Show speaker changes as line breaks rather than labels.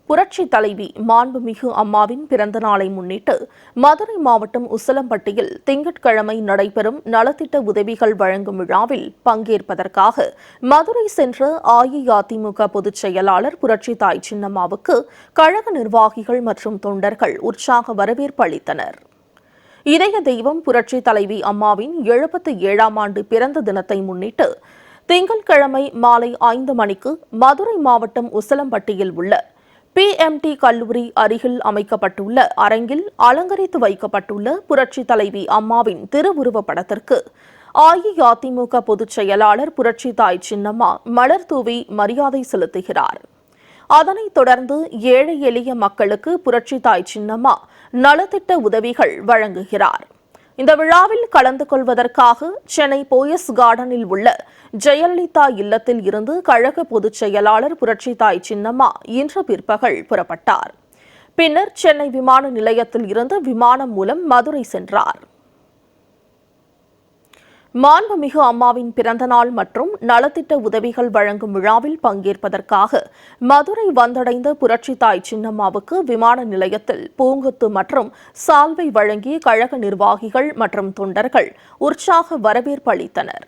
புரட்சி தலைவி மாண்புமிகு அம்மாவின் பிறந்த நாளை முன்னிட்டு மதுரை மாவட்டம் உசிலம்பட்டியில் திங்கட்கிழமை நடைபெறும் நலத்திட்ட உதவிகள் வழங்கும் விழாவில் பங்கேற்பதற்காக மதுரை சென்ற அஇஅதிமுக பொதுச் செயலாளர் புரட்சி தாய் சின்னம்மாவுக்கு கழக நிர்வாகிகள் மற்றும் தொண்டர்கள் உற்சாக வரவேற்பு அளித்தனர். இதய தெய்வம் புரட்சி தலைவி அம்மாவின் 77ஆம் ஆண்டு பிறந்த தினத்தை முன்னிட்டு திங்கட்கிழமை மாலை 5 மணிக்கு மதுரை மாவட்டம் உசிலம்பட்டியில் உள்ள PMT கல்லூரி அருகில் அமைக்கப்பட்டுள்ள அரங்கில் அலங்கரித்து வைக்கப்பட்டுள்ள புரட்சி தலைவி அம்மாவின் திருவுருவப் படத்திற்கு அஇஅதிமுக பொதுச் செயலாளர் புரட்சி தாய் சின்னம்மா மலர் தூவி மரியாதை செலுத்துகிறார். அதனைத் தொடர்ந்து ஏழை எளிய மக்களுக்கு புரட்சி தாய் சின்னம்மா நலத்திட்ட உதவிகள் வழங்குகிறார். இந்த விழாவில் கலந்து கொள்வதற்காக சென்னை போயஸ் கார்டனில் உள்ள ஜெயலலிதா இல்லத்தில் இருந்து கழக பொதுச் செயலாளர் புரட்சி தாய் சின்னம்மா இன்று பிற்பகல் புறப்பட்டார். பின்னர் சென்னை விமான நிலையத்தில் இருந்து விமானம் மூலம் மதுரை சென்றார். மாண்புமிகு அம்மாவின் பிறந்தநாள் மற்றும் நலத்திட்ட உதவிகள் வழங்கும் விழாவில் பங்கேற்பதற்காக மதுரை வந்தடைந்த புரட்சி தாய் சின்னம்மாவுக்கு விமான நிலையத்தில் பூங்கொத்து மற்றும் சால்வை வழங்கி கழக நிர்வாகிகள் மற்றும் தொண்டர்கள் உற்சாக வரவேற்பு அளித்தனர்.